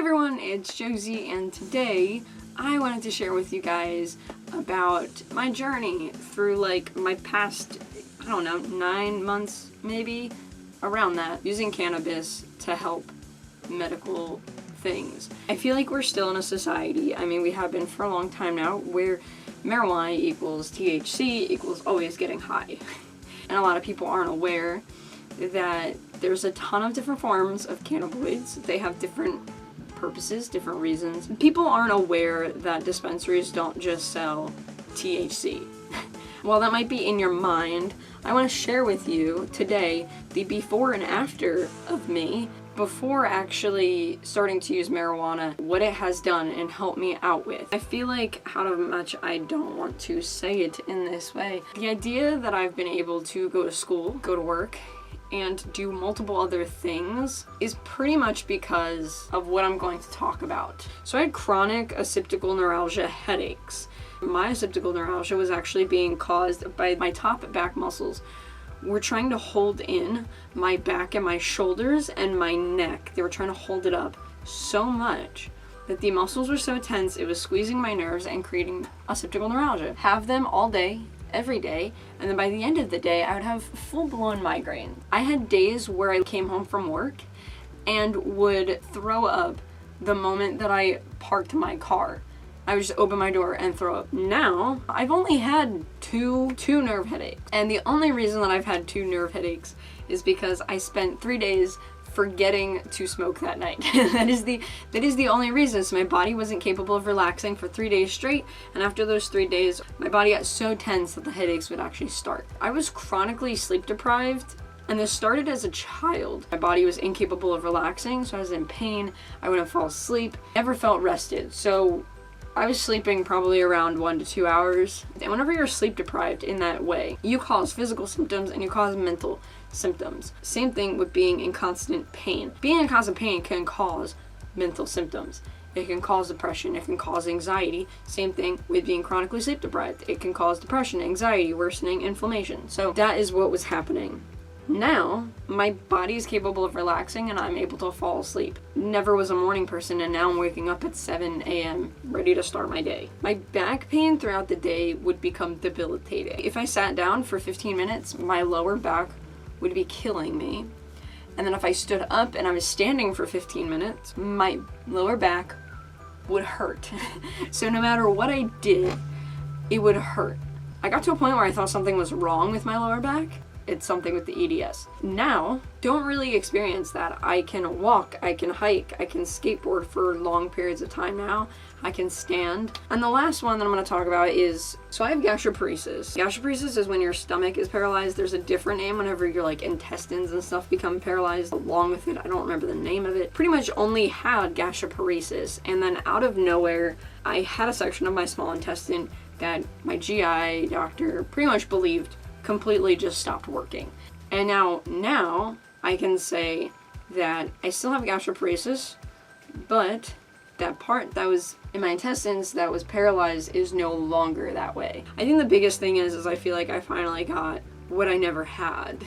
everyone, it's Josie, and today I wanted to share with you guys about my journey through like my past, 9 months maybe, around that, using cannabis to help medical things. I feel like we're still in a society, we have been for a long time now, where marijuana equals THC equals always getting high. And a lot of people aren't aware that there's a ton of different forms of cannabinoids. They have different purposes, different reasons. People aren't aware that dispensaries don't just sell THC. While that might be in your mind, I want to share with you today the before and after of me, before actually starting to use marijuana, what it has done and helped me out with. I feel like how much I don't want to say it in this way. The idea that I've been able to go to school, go to work, and do multiple other things is pretty much because of what I'm going to talk about. So I had chronic occipital neuralgia headaches. My occipital neuralgia was actually being caused by my top back muscles were trying to hold in my back and my shoulders and my neck. They were trying to hold it up so much that the muscles were so tense it was squeezing my nerves and creating occipital neuralgia. Have them all day, every day, and then by the end of the day I would have full-blown migraine. I had days where I came home from work and would throw up the moment that I parked my car. I would just open my door and throw up. Now, I've only had two nerve headaches. And the only reason that I've had 2 nerve headaches is because I spent 3 days forgetting to smoke that night. That is the only reason. So my body wasn't capable of relaxing for 3 days straight, and after those 3 days, my body got so tense that the headaches would actually start. I was chronically sleep deprived, and this started as a child. My body was incapable of relaxing, so I was in pain. I wouldn't fall asleep, never felt rested. So I was sleeping probably around 1 to 2 hours. And whenever you're sleep deprived in that way, you cause physical symptoms and you cause mental symptoms. Same thing with being in constant pain. Being in constant pain can cause mental symptoms. It can cause depression, it can cause anxiety. Same thing with being chronically sleep deprived. It can cause depression, anxiety, worsening inflammation. So that is what was happening. Now, my body is capable of relaxing and I'm able to fall asleep. Never was a morning person, and now I'm waking up at 7 a.m. ready to start my day. My back pain throughout the day would become debilitating. If I sat down for 15 minutes, my lower back would be killing me. And then if I stood up and I was standing for 15 minutes, my lower back would hurt. So no matter what I did, it would hurt. I got to a point where I thought something was wrong with my lower back. It's something with the EDS. Now, don't really experience that. I can walk, I can hike, I can skateboard for long periods of time now. I can stand. And the last one that I'm going to talk about is, so I have gastroparesis. Gastroparesis is when your stomach is paralyzed. There's a different name whenever your intestines and stuff become paralyzed. Along with it, I don't remember the name of it. Pretty much only had gastroparesis, and then out of nowhere, I had a section of my small intestine that my GI doctor pretty much believed completely just stopped working. And now I can say that I still have gastroparesis, but that part that was in my intestines that was paralyzed is no longer that way. I think the biggest thing is I feel like I finally got what I never had.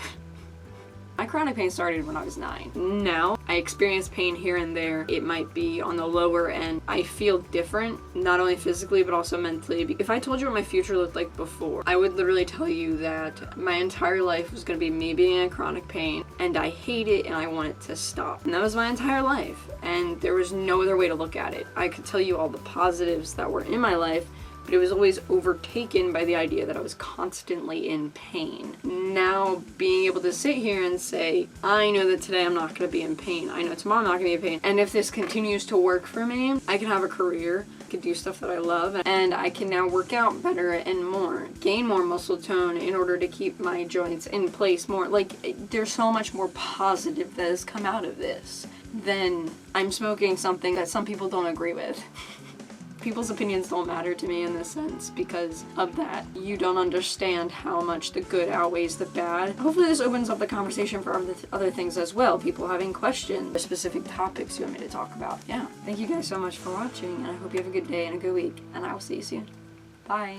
My chronic pain started when I was 9. Now, I experience pain here and there. It might be on the lower end. I feel different, not only physically, but also mentally. If I told you what my future looked like before, I would literally tell you that my entire life was going to be me being in chronic pain, and I hate it, and I want it to stop. And that was my entire life, and there was no other way to look at it. I could tell you all the positives that were in my life, but it was always overtaken by the idea that I was constantly in pain. Now, being able to sit here and say, I know that today I'm not going to be in pain. I know tomorrow I'm not going to be in pain. And if this continues to work for me, I can have a career, I can do stuff that I love, and I can now work out better and more, gain more muscle tone in order to keep my joints in place more. There's so much more positive that has come out of this than I'm smoking something that some people don't agree with. People's opinions don't matter to me in this sense because of that. You don't understand how much the good outweighs the bad. Hopefully this opens up the conversation for other things as well. People having questions or specific topics you want me to talk about. Yeah. Thank you guys so much for watching, and I hope you have a good day and a good week, and I will see you soon. Bye.